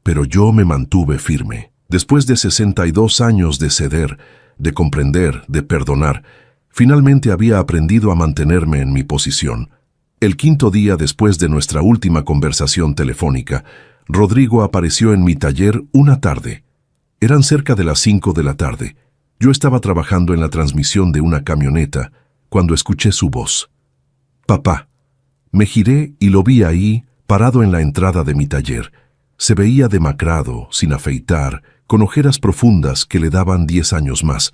Pero yo me mantuve firme. Después de 62 años de ceder, de comprender, de perdonar, finalmente había aprendido a mantenerme en mi posición. El 5.º día después de nuestra última conversación telefónica, Rodrigo apareció en mi taller una tarde. Eran cerca de las 5 de la tarde. Yo estaba trabajando en la transmisión de una camioneta cuando escuché su voz. «Papá». Me giré y lo vi ahí, parado en la entrada de mi taller. Se veía demacrado, sin afeitar, con ojeras profundas que le daban 10 años más.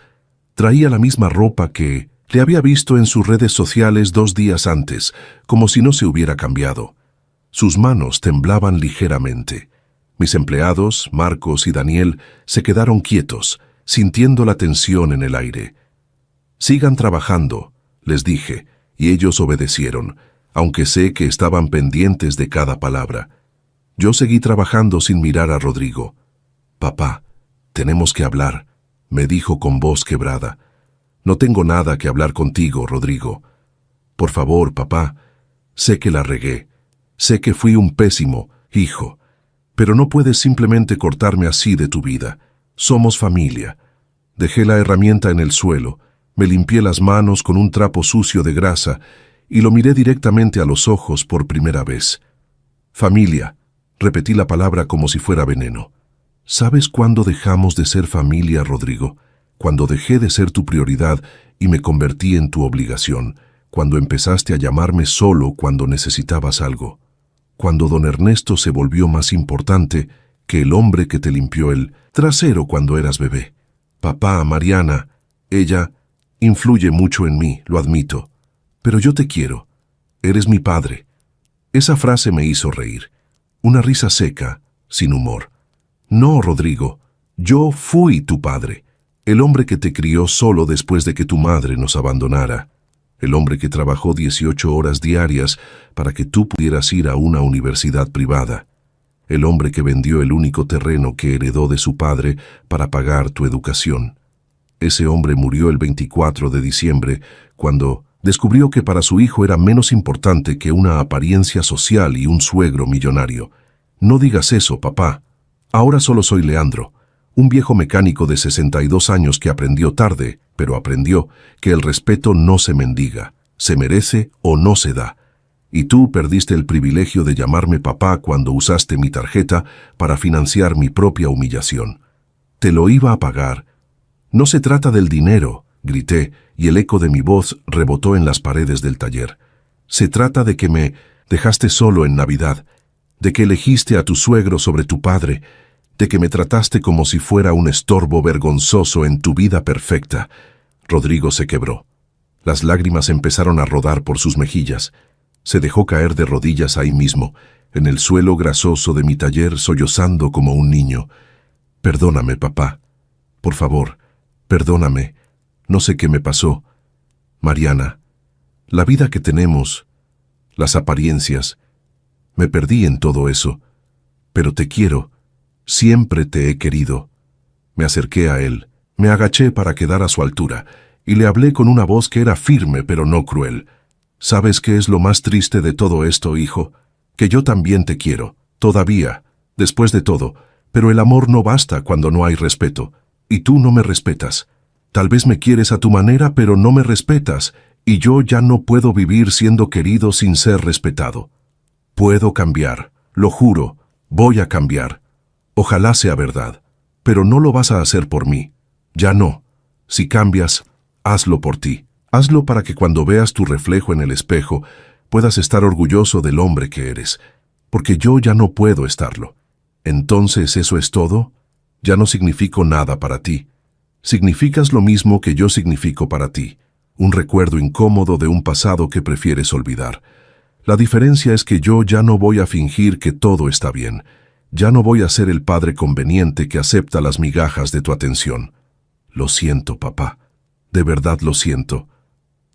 Traía la misma ropa que le había visto en sus redes sociales 2 días antes, como si no se hubiera cambiado. Sus manos temblaban ligeramente. Mis empleados, Marcos y Daniel, se quedaron quietos, sintiendo la tensión en el aire. «Sigan trabajando», les dije, y ellos obedecieron, aunque sé que estaban pendientes de cada palabra. Yo seguí trabajando sin mirar a Rodrigo. «Papá, tenemos que hablar», me dijo con voz quebrada. «No tengo nada que hablar contigo, Rodrigo. Por favor, papá, sé que la regué. Sé que fui un pésimo hijo, pero no puedes simplemente cortarme así de tu vida. Somos familia». Dejé la herramienta en el suelo, me limpié las manos con un trapo sucio de grasa y lo miré directamente a los ojos por primera vez. «Familia», repetí la palabra como si fuera veneno. ¿Sabes cuándo dejamos de ser familia, Rodrigo? Cuando dejé de ser tu prioridad y me convertí en tu obligación, cuando empezaste a llamarme solo cuando necesitabas algo, cuando don Ernesto se volvió más importante que el hombre que te limpió el trasero cuando eras bebé. Papá, Mariana, ella influye mucho en mí, lo admito, pero yo te quiero. Eres mi padre. Esa frase me hizo reír. Una risa seca, sin humor. No, Rodrigo, yo fui tu padre, el hombre que te crió solo después de que tu madre nos abandonara, el hombre que trabajó 18 horas diarias para que tú pudieras ir a una universidad privada, el hombre que vendió el único terreno que heredó de su padre para pagar tu educación. Ese hombre murió el 24 de diciembre, cuando descubrió que para su hijo era menos importante que una apariencia social y un suegro millonario. No digas eso, papá. Ahora solo soy Leandro, un viejo mecánico de 62 años que aprendió tarde, pero aprendió que el respeto no se mendiga, se merece o no se da. Y tú perdiste el privilegio de llamarme papá cuando usaste mi tarjeta para financiar mi propia humillación. Te lo iba a pagar. No se trata del dinero, grité, y el eco de mi voz rebotó en las paredes del taller. Se trata de que me dejaste solo en Navidad, de que elegiste a tu suegro sobre tu padre, de que me trataste como si fuera un estorbo vergonzoso en tu vida perfecta. Rodrigo se quebró. Las lágrimas empezaron a rodar por sus mejillas. Se dejó caer de rodillas ahí mismo, en el suelo grasoso de mi taller, sollozando como un niño. Perdóname, papá. Por favor, perdóname. No sé qué me pasó. Mariana, la vida que tenemos, las apariencias, me perdí en todo eso. Pero te quiero. Siempre te he querido. Me acerqué a él, me agaché para quedar a su altura, y le hablé con una voz que era firme pero no cruel. ¿Sabes qué es lo más triste de todo esto, hijo? Que yo también te quiero, todavía, después de todo, pero el amor no basta cuando no hay respeto, y tú no me respetas. Tal vez me quieres a tu manera, pero no me respetas, y yo ya no puedo vivir siendo querido sin ser respetado. Puedo cambiar, lo juro, voy a cambiar. Ojalá sea verdad, pero no lo vas a hacer por mí. Ya no. Si cambias, hazlo por ti. Hazlo para que cuando veas tu reflejo en el espejo puedas estar orgulloso del hombre que eres, porque yo ya no puedo estarlo. Entonces, ¿eso es todo? Ya no significo nada para ti. Significas lo mismo que yo significo para ti, un recuerdo incómodo de un pasado que prefieres olvidar. La diferencia es que yo ya no voy a fingir que todo está bien. Ya no voy a ser el padre conveniente que acepta las migajas de tu atención. Lo siento, papá. De verdad lo siento.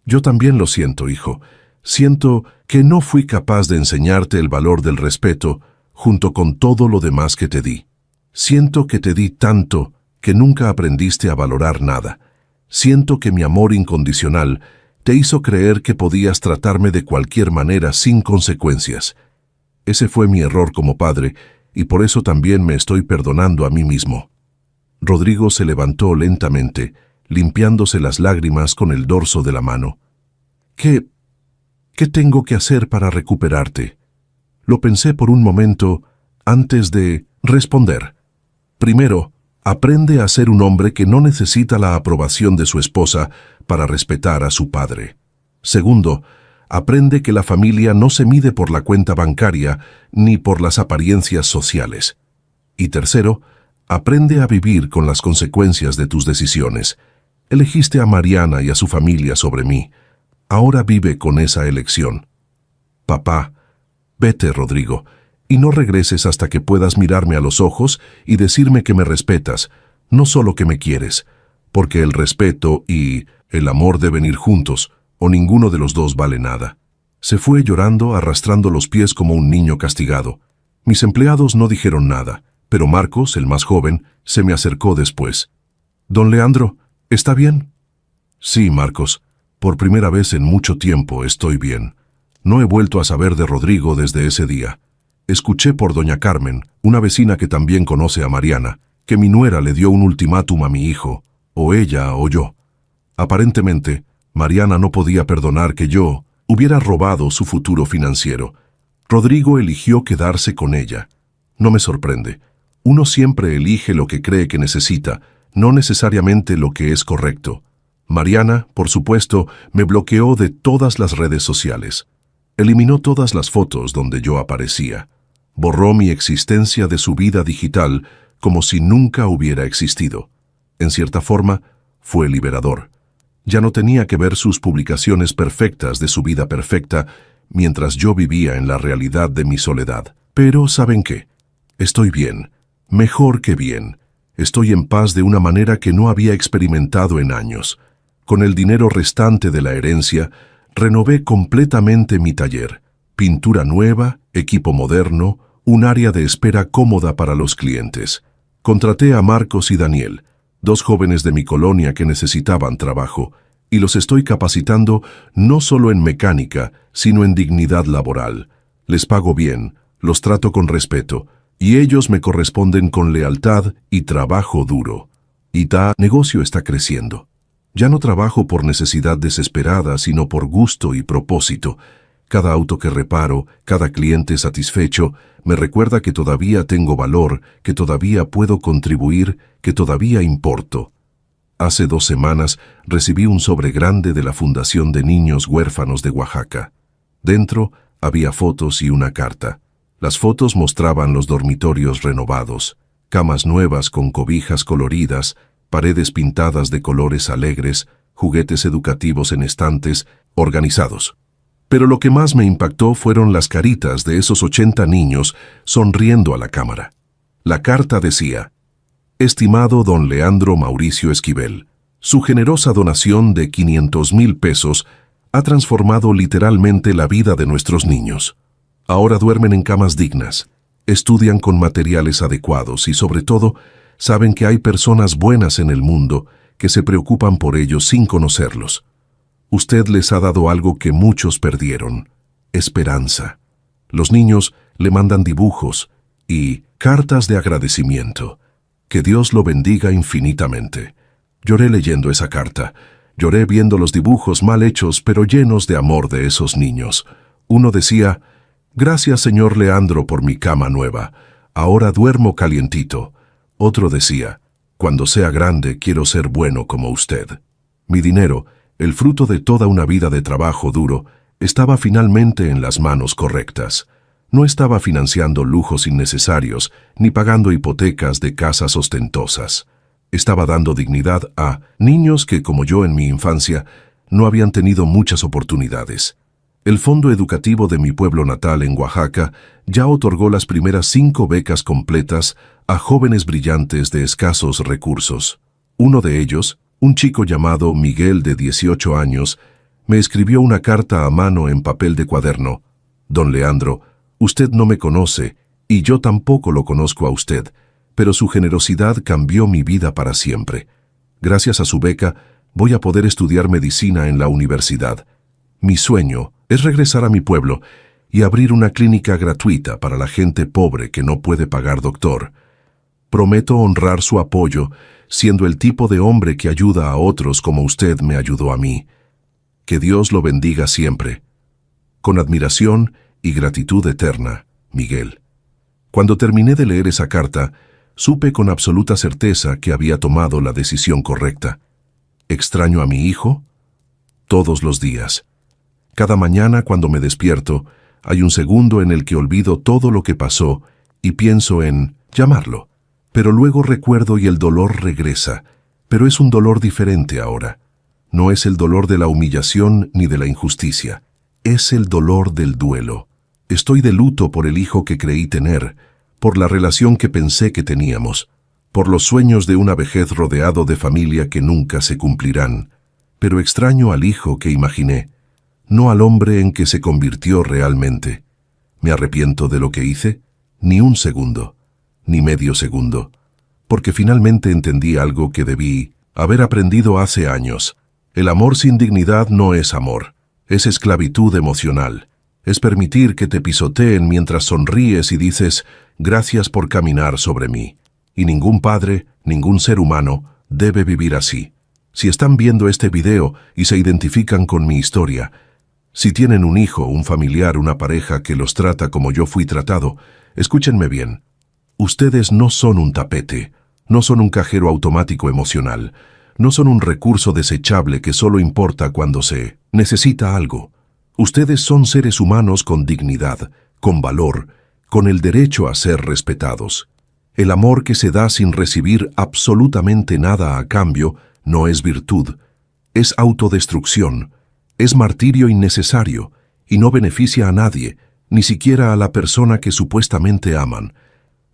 Yo también lo siento, hijo. Siento que no fui capaz de enseñarte el valor del respeto junto con todo lo demás que te di. Siento que te di tanto que nunca aprendiste a valorar nada. Siento que mi amor incondicional te hizo creer que podías tratarme de cualquier manera sin consecuencias. Ese fue mi error como padre, y por eso también me estoy perdonando a mí mismo. Rodrigo se levantó lentamente, limpiándose las lágrimas con el dorso de la mano. ¿Qué tengo que hacer para recuperarte? Lo pensé por un momento antes de responder. Primero, aprende a ser un hombre que no necesita la aprobación de su esposa para respetar a su padre. Segundo, aprende que la familia no se mide por la cuenta bancaria ni por las apariencias sociales. Y tercero, aprende a vivir con las consecuencias de tus decisiones. Elegiste a Mariana y a su familia sobre mí. Ahora vive con esa elección. Papá, vete, Rodrigo, y no regreses hasta que puedas mirarme a los ojos y decirme que me respetas, no solo que me quieres, porque el respeto y el amor deben ir juntos, o ninguno de los dos vale nada. Se fue llorando, arrastrando los pies como un niño castigado. Mis empleados no dijeron nada, pero Marcos, el más joven, se me acercó después. «Don Leandro, ¿está bien?» «Sí, Marcos. Por primera vez en mucho tiempo estoy bien. No he vuelto a saber de Rodrigo desde ese día. Escuché por doña Carmen, una vecina que también conoce a Mariana, que mi nuera le dio un ultimátum a mi hijo, o ella o yo. Aparentemente, Mariana no podía perdonar que yo hubiera robado su futuro financiero. Rodrigo eligió quedarse con ella. No me sorprende. Uno siempre elige lo que cree que necesita, no necesariamente lo que es correcto. Mariana, por supuesto, me bloqueó de todas las redes sociales. Eliminó todas las fotos donde yo aparecía. Borró mi existencia de su vida digital como si nunca hubiera existido. En cierta forma, fue liberador. Ya no tenía que ver sus publicaciones perfectas de su vida perfecta mientras yo vivía en la realidad de mi soledad. Pero, ¿saben qué? Estoy bien. Mejor que bien. Estoy en paz de una manera que no había experimentado en años. Con el dinero restante de la herencia, renové completamente mi taller. Pintura nueva, equipo moderno, un área de espera cómoda para los clientes. Contraté a Marcos y Daniel, 2 jóvenes de mi colonia que necesitaban trabajo, y los estoy capacitando no solo en mecánica, sino en dignidad laboral. Les pago bien, los trato con respeto, y ellos me corresponden con lealtad y trabajo duro. Negocio está creciendo. Ya no trabajo por necesidad desesperada, sino por gusto y propósito. Cada auto que reparo, cada cliente satisfecho, me recuerda que todavía tengo valor, que todavía puedo contribuir, que todavía importo. Hace 2 semanas recibí un sobre grande de la Fundación de Niños Huérfanos de Oaxaca. Dentro había fotos y una carta. Las fotos mostraban los dormitorios renovados, camas nuevas con cobijas coloridas, paredes pintadas de colores alegres, juguetes educativos en estantes, organizados. Pero lo que más me impactó fueron las caritas de esos 80 niños sonriendo a la cámara. La carta decía: Estimado don Leandro Mauricio Esquivel, su generosa donación de 500,000 pesos ha transformado literalmente la vida de nuestros niños. Ahora duermen en camas dignas, estudian con materiales adecuados y, sobre todo, saben que hay personas buenas en el mundo que se preocupan por ellos sin conocerlos. Usted les ha dado algo que muchos perdieron: esperanza. Los niños le mandan dibujos y cartas de agradecimiento. Que Dios lo bendiga infinitamente. Lloré leyendo esa carta. Lloré viendo los dibujos mal hechos pero llenos de amor de esos niños. Uno decía: Gracias, señor Leandro, por mi cama nueva. Ahora duermo calientito. Otro decía: Cuando sea grande quiero ser bueno como usted. Mi dinero, el fruto de toda una vida de trabajo duro, estaba finalmente en las manos correctas. No estaba financiando lujos innecesarios, ni pagando hipotecas de casas ostentosas. Estaba dando dignidad a niños que, como yo en mi infancia, no habían tenido muchas oportunidades. El Fondo Educativo de mi pueblo natal en Oaxaca ya otorgó las primeras 5 becas completas a jóvenes brillantes de escasos recursos. Uno de ellos, un chico llamado Miguel de 18 años, me escribió una carta a mano en papel de cuaderno: Don Leandro, usted no me conoce, y yo tampoco lo conozco a usted, pero su generosidad cambió mi vida para siempre. Gracias a su beca, voy a poder estudiar medicina en la universidad. Mi sueño es regresar a mi pueblo y abrir una clínica gratuita para la gente pobre que no puede pagar doctor. Prometo honrar su apoyo, siendo el tipo de hombre que ayuda a otros como usted me ayudó a mí. Que Dios lo bendiga siempre. Con admiración y gratitud eterna, Miguel. Cuando terminé de leer esa carta, supe con absoluta certeza que había tomado la decisión correcta. ¿Extraño a mi hijo? Todos los días. Cada mañana cuando me despierto, hay un segundo en el que olvido todo lo que pasó y pienso en llamarlo. Pero luego recuerdo y el dolor regresa, pero es un dolor diferente ahora. No es el dolor de la humillación ni de la injusticia. Es el dolor del duelo. Estoy de luto por el hijo que creí tener, por la relación que pensé que teníamos, por los sueños de una vejez rodeado de familia que nunca se cumplirán. Pero extraño al hijo que imaginé, no al hombre en que se convirtió realmente. ¿Me arrepiento de lo que hice? Ni un segundo, ni medio segundo, porque finalmente entendí algo que debí haber aprendido hace años. El amor sin dignidad no es amor, es esclavitud emocional. Es permitir que te pisoteen mientras sonríes y dices: gracias por caminar sobre mí. Y ningún padre, ningún ser humano debe vivir así. Si están viendo este video y se identifican con mi historia, si tienen un hijo, un familiar, una pareja que los trata como yo fui tratado, escúchenme bien. Ustedes no son un tapete, no son un cajero automático emocional, no son un recurso desechable que solo importa cuando se necesita algo. Ustedes son seres humanos con dignidad, con valor, con el derecho a ser respetados. El amor que se da sin recibir absolutamente nada a cambio no es virtud, es autodestrucción, es martirio innecesario y no beneficia a nadie, ni siquiera a la persona que supuestamente aman.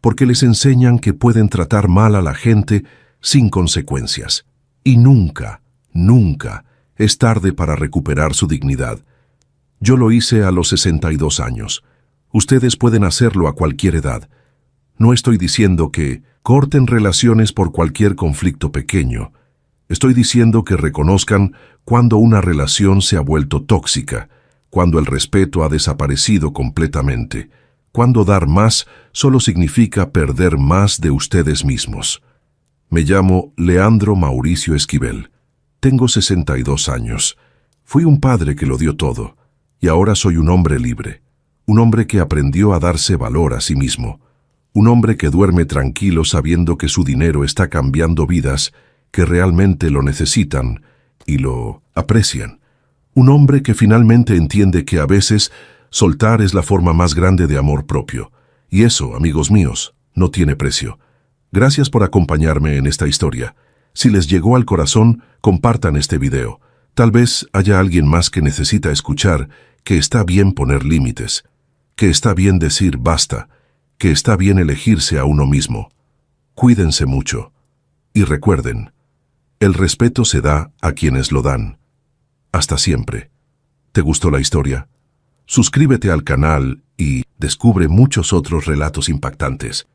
porque les enseñan que pueden tratar mal a la gente sin consecuencias. Y nunca, nunca es tarde para recuperar su dignidad. Yo lo hice a los 62 años. Ustedes pueden hacerlo a cualquier edad. No estoy diciendo que corten relaciones por cualquier conflicto pequeño. Estoy diciendo que reconozcan cuando una relación se ha vuelto tóxica, cuando el respeto ha desaparecido completamente, cuando dar más solo significa perder más de ustedes mismos. Me llamo Leandro Mauricio Esquivel. Tengo 62 años. Fui un padre que lo dio todo, y ahora soy un hombre libre, un hombre que aprendió a darse valor a sí mismo, un hombre que duerme tranquilo sabiendo que su dinero está cambiando vidas que realmente lo necesitan y lo aprecian. Un hombre que finalmente entiende que a veces soltar es la forma más grande de amor propio. Y eso, amigos míos, no tiene precio. Gracias por acompañarme en esta historia. Si les llegó al corazón, compartan este video. Tal vez haya alguien más que necesita escuchar que está bien poner límites, que está bien decir basta, que está bien elegirse a uno mismo. Cuídense mucho. Y recuerden, el respeto se da a quienes lo dan. Hasta siempre. ¿Te gustó la historia? Suscríbete al canal y descubre muchos otros relatos impactantes.